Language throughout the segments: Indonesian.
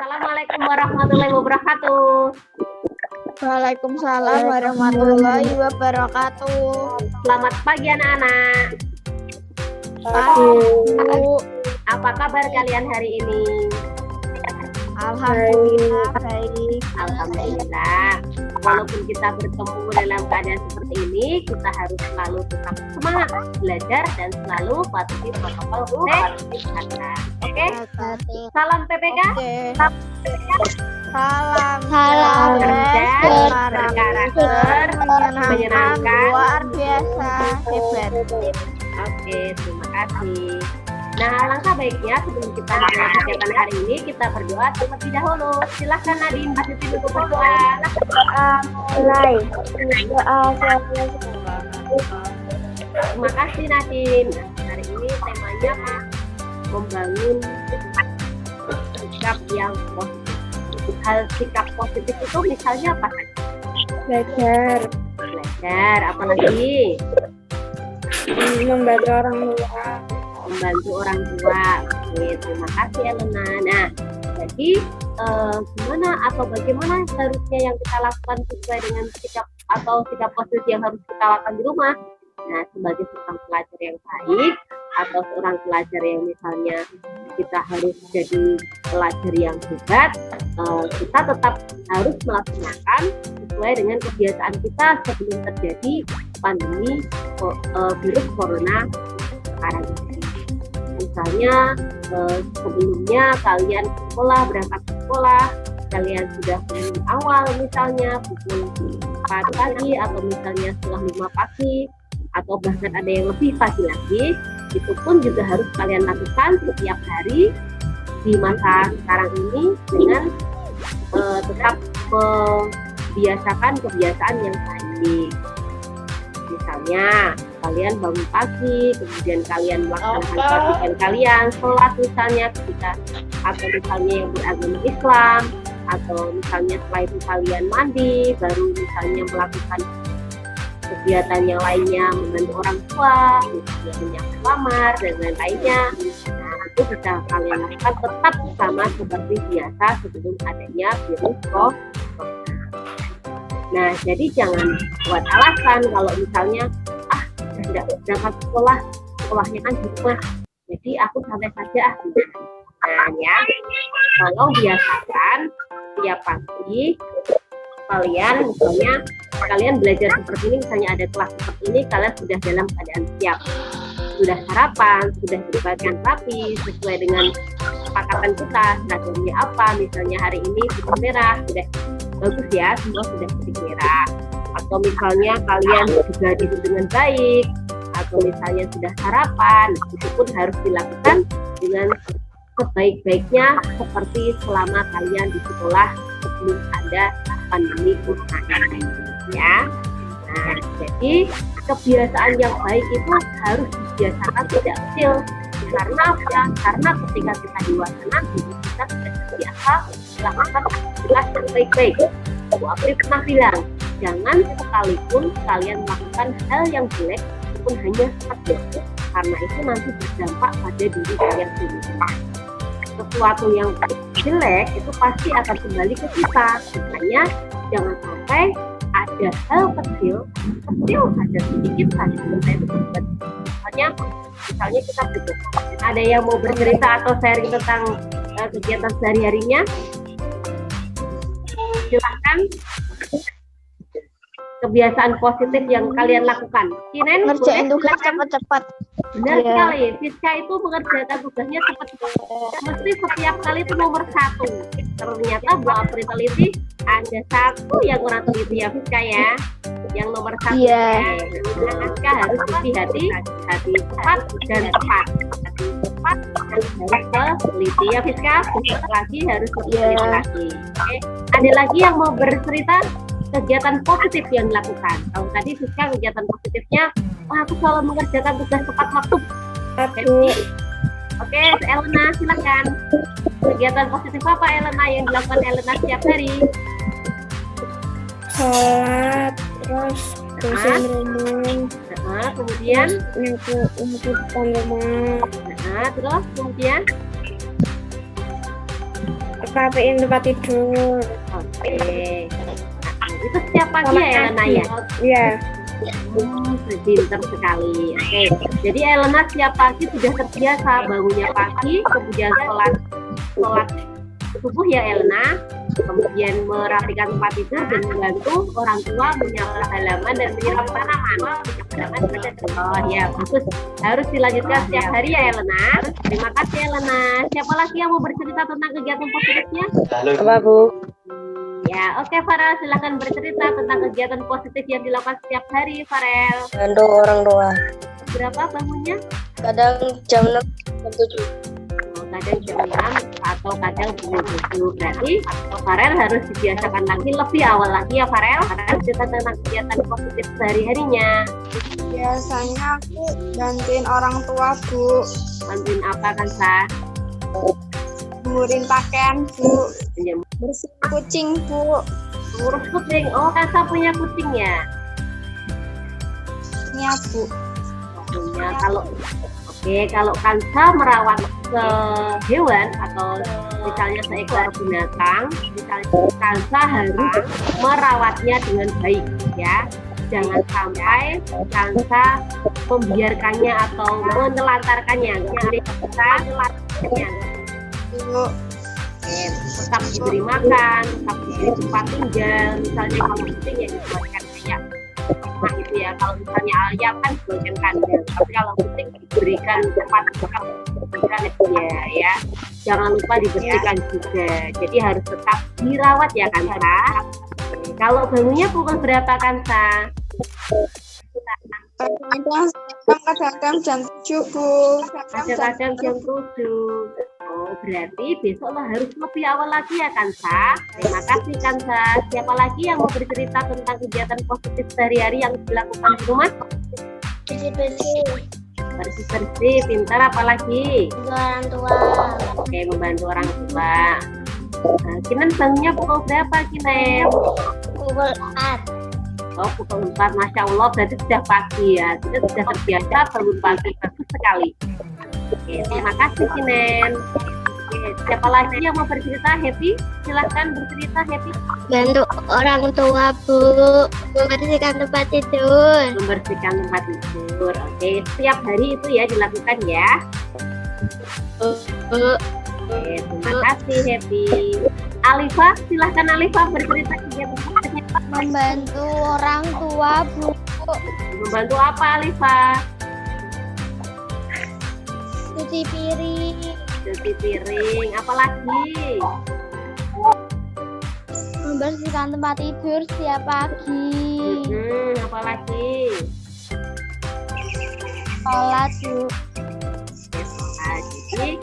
Assalamualaikum warahmatullahi wabarakatuh. Waalaikumsalam warahmatullahi wabarakatuh. Selamat pagi anak-anak. Pagi. Apa kabar kalian hari ini? Alhamdulillah baik. Alhamdulillah. Walaupun kita bertemu dalam keadaan seperti ini, kita harus selalu tetap semangat belajar dan selalu patuhi protokol kesehatan. Oke? Salam PPK. Salam cerdas, berkarakter, menyenangkan, luar biasa, hebat. Oke, terima kasih. Nah, alangkah baiknya sebelum kita mulai kegiatan hari ini, kita berdoa terlebih dahulu. Silahkan Nadine, disiplin untuk berdoa. Mulai. Terima kasih Nadine. Nah, hari ini temanya membangun sikap yang positif. Hal sikap positif itu misalnya apa? Belajar, apalagi Membantu orang tua. membantu orang tua. Oke, terima kasih Elena. Nah, jadi gimana atau bagaimana seharusnya yang kita lakukan sesuai dengan sikap atau sikap positif yang harus kita lakukan di rumah? Nah, sebagai seorang pelajar yang baik atau seorang pelajar yang misalnya kita harus jadi pelajar yang hebat, kita tetap harus melaksanakan sesuai dengan kebiasaan kita sebelum terjadi pandemi virus corona sekarang ini. Misalnya sebelumnya kalian berangkat ke sekolah, kalian sudah bangun awal misalnya pukul 4 pagi atau misalnya setengah 5 pagi atau bahkan ada yang lebih pagi lagi, itu pun juga harus kalian lakukan setiap hari di masa sekarang ini dengan tetap membiasakan kebiasaan yang baik. Misalnya kalian bangun pagi, kemudian kalian melaksanakan kewajiban kalian, sholat misalnya ketika, atau misalnya yang beragama Islam, atau misalnya setelah itu kalian mandi, baru misalnya melakukan kegiatan yang lainnya, membantu orang tua, misalnya menyiapkan kamar dan lain-lainnya. Nah, itu bisa kalian lakukan tetap sama seperti biasa sebelum adanya virus corona. Nah, jadi jangan buat alasan kalau misalnya tidak berangkat sekolah, sekolahnya kan di rumah, jadi aku santai saja. Nah ya, tolong biasakan setiap pagi kalian, misalnya kalian belajar seperti ini, misalnya ada kelas seperti ini, kalian sudah dalam keadaan siap, sudah sarapan, sudah berpakaian rapi sesuai dengan kesepakatan kita, seragamnya apa, misalnya hari ini putih merah, sudah bagus ya, semua sudah putih merah. Atau misalnya kalian juga tidur dengan baik, atau misalnya sudah sarapan, itu pun harus dilakukan dengan sebaik-baiknya seperti selama kalian di sekolah sebelum ada pandemi corona ini, ya. Nah, jadi kebiasaan yang baik itu harus dibiasakan sejak kecil. Karena apa? Karena ketika kita dewasa nanti kita sudah terbiasa melakukan aktivitas yang baik-baik. Bu Apri pernah bilang, jangan sekalipun kalian melakukan hal yang jelek pun hanya sekejap, karena itu nanti berdampak pada diri kalian sendiri. Sesuatu yang jelek itu pasti akan kembali ke kita. Makanya jangan sampai ada hal kecil ada sedikit saja kita itu berbuat. Misalnya kita berdoa. Ada yang mau bercerita atau sharing tentang kegiatan sehari-harinya? Silahkan. Kebiasaan positif yang kalian lakukan. Kinen, Ngerjain tugas cepat-cepat. Benar sekali. Fiska itu mengerjakan tugasnya cepat-cepat. Mesti setiap kali itu nomor 1. Ternyata Bu Apri teliti ada satu yang kurang teliti ya Fiska ya. Yang nomor 1 ya. Fiska harus hati-hati, hati cepat dan tepat. Hati cepat dan harus teliti ya Fiska. Besok lagi harus teliti lagi. Oke. Ada lagi yang mau bercerita? Kegiatan positif yang dilakukan. Kalau tadi Fiska kegiatan positifnya, aku selalu mengerjakan tugas tepat waktu. Oke, Elena silakan. Kegiatan positif apa Elena yang dilakukan Elena setiap hari? Sholat, terus bersih rumah, kemudian untuk depan rumah, terus kemudian rapiin tempat tidur. Oke. Nah, itu setiap pagi ya Elena ya? Iya. Pinter sekali. Oke. Jadi Elena setiap pagi sudah terbiasa bangunnya pagi, kemudian sholat subuh ya Elena, kemudian merapikan tempat tidur dan membantu orang tua menyapu halaman dan menyiram tanaman. Oh ya, bagus. Harus dilanjutkan setiap hari ya Elena. Terima kasih Elena. Siapa lagi yang mau bercerita tentang kegiatan positifnya? Apa, Bu? Ya, oke Farel, silahkan bercerita tentang kegiatan positif yang dilakukan setiap hari, Farel. Bantu orang tua. Berapa bangunnya? Kadang jam 6, jam 7. Kadang jam 6 atau kadang jam 7. Berarti Farel harus dibiasakan lagi lebih awal lagi ya Farel. Farel cerita tentang kegiatan positif sehari-harinya. Biasanya aku bantuin orang tua, Bu. Bantuin apa kan, Sa? Jemurin pakaian, Bu. Menjemur Bersihin kucing, Bu. ngurus kucing. Oh, Kansa punya kucing ya? Iya, Bu. Punya. Kalau Kansa merawat hewan atau misalnya seekor binatang, misalnya Kansa harus merawatnya dengan baik ya. Jangan sampai Kansa membiarkannya atau menelantarkannya. Jadi menelantarkannya. Bu. Tetap diberi makan, tetap diberi tempat tinggal. Misalnya kalau kucing ya dibuatkan kayak rumah gitu ya. Kalau misalnya ayam kan dibuatkan kandang, tapi kalau kucing diberikan tempat diberikan ya. Jangan lupa dibersihkan juga. Jadi harus tetap dirawat ya Kansa. Kalau bangunnya pukul berapa Kansa? Kadang-kadang jam 7, Bu. Kadang-kadang jam 7. Oh, berarti besok lo harus lebih awal lagi ya Kansa. Terima kasih Kansa. Siapa lagi yang mau bercerita tentang kegiatan positif sehari-hari yang dilakukan di rumah? Bersih-bersih. Bersih-bersih, pintar apalagi? Bantu orang tua. Oke, membantu orang tua. Nah, Kinen bangunnya pukul berapa Kinen? Pukul 4. Oh, pukul 4, Masya Allah, berarti sudah pagi ya. Kita sudah terbiasa bangun pagi, bagus sekali. Oke, terima kasih Kinen. Oke, siapa lagi yang mau bercerita? Happy? Silahkan bercerita Happy. Bantu orang tua, Bu. Membersihkan tempat tidur. Membersihkan tempat tidur. Oke, setiap hari itu ya dilakukan ya. Bu. Oke, terima kasih Happy. Alifa, silahkan Alifa bercerita kegiatan positifnya. Membantu orang tua, Bu. Membantu apa Alifa? Cuci piring. Cuci piring, apalagi? Membersihkan tempat tidur setiap pagi. Apalagi? Sholat, Bu. Nah, jadi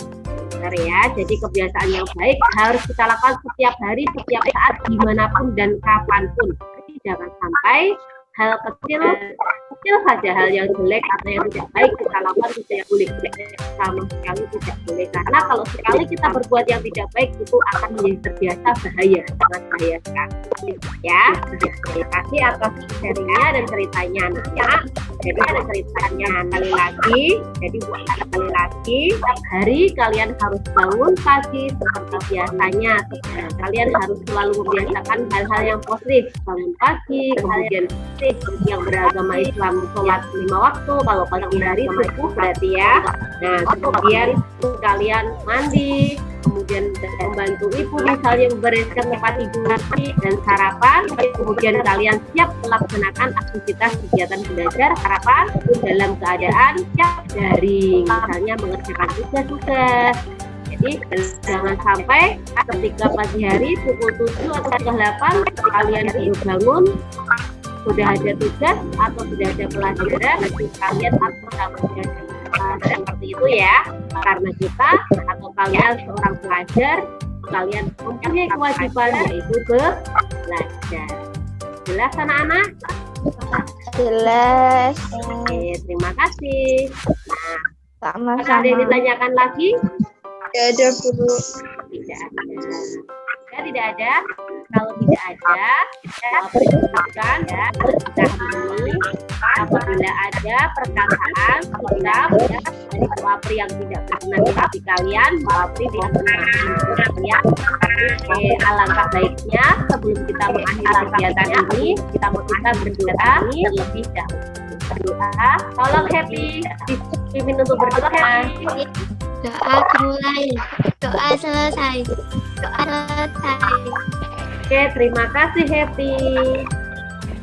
benar ya, jadi kebiasaan yang baik harus kita lakukan setiap hari, setiap saat, dimanapun dan kapanpun. Jadi jangan sampai hal kecil saja, hal yang jelek atau yang tidak baik kita lakukan tidak boleh, sama sekali tidak boleh. Karena kalau sekali kita berbuat yang tidak baik itu akan menjadi terbiasa, bahaya, sangat bahaya sekali. Ya, terima kasih atas sharingnya dan ceritanya anaknya. Jadi ada ceritanya kali lagi. Jadi sekali lagi, setiap hari kalian harus bangun pagi seperti biasanya. Kalian harus selalu membiasakan hal-hal yang positif. Bangun pagi, kemudian yang beragama Islam sholat 5 waktu. Kalau pagi hari subuh berarti ya. Nah, kemudian kalian mandi, kemudian membantu ibu misalnya membereskan tempat tidur dan sarapan, kemudian kalian siap melaksanakan aktivitas kegiatan belajar harapan dalam keadaan siap daring, misalnya mengerjakan tugas-tugas. Jadi jangan sampai ketika pagi hari pukul 7 atau setengah 8 kalian baru bangun sudah ada tugas atau sudah ada pelajaran, kalian harus mengerjakan seperti itu ya, karena kita atau kalian seorang pelajar, kalian mempunyai kewajiban yaitu belajar. Jelas anak-anak? Jelas. Oke, terima kasih. Nah, Sama-sama. ada yang ditanyakan lagi? Tidak ada, Bu. Tidak ada. Tidak ada. Kalau tidak ada, perhatikan ya, dahului. Apabila ada perkataan, ucap dari pelapor yang tidak berkenan di hati kalian, melapor di kalian. Oke, alangkah baiknya sebelum kita mengakhiri kegiatan ini, kita berdoa terlebih dahulu. Berdoa, tolong Happy dipimpin untuk berdoa. Doa dimulai. Doa selesai. Doa selesai. Oke, terima kasih Happy.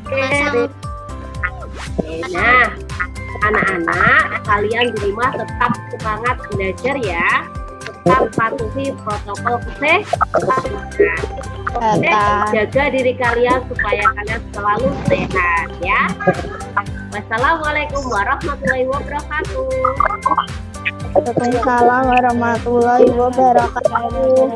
Oke, nah, anak-anak, kalian di rumah tetap semangat belajar ya. Tetap patuhi protokol kesehatan. Jaga diri kalian supaya kalian selalu sehat ya. Wassalamualaikum warahmatullahi wabarakatuh. Waalaikumsalam warahmatullahi wabarakatuh.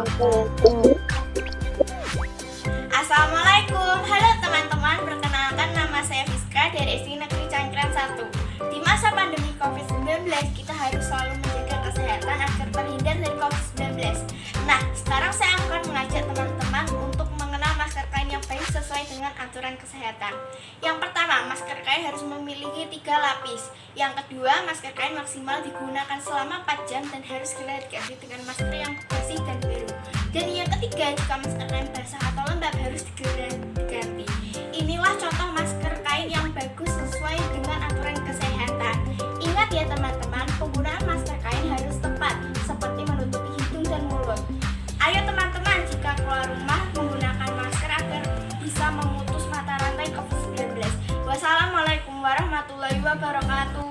Assalamualaikum, halo teman-teman, perkenalkan nama saya Fiska dari SD Negeri Cangkran 1. Di masa pandemi COVID-19, kita harus selalu menjaga kesehatan agar terhindar dari COVID-19. Nah, sekarang saya akan mengajak teman-teman untuk mengenal masker kain yang baik sesuai dengan aturan kesehatan. Yang pertama, masker kain harus memiliki 3 lapis. Yang kedua, masker kain maksimal digunakan selama 4 jam dan harus segera diganti dengan masker yang bersih dan baru. Dan yang ketiga, jika masker kain basah atau lembab harus segera diganti. Inilah contoh masker kain yang bagus sesuai dengan aturan kesehatan. Ingat ya teman-teman, penggunaan masker kain harus tepat, seperti menutupi hidung dan mulut. Ayo teman-teman, jika keluar rumah menggunakan masker agar bisa memutus mata rantai COVID-19. Wassalamualaikum warahmatullahi wabarakatuh.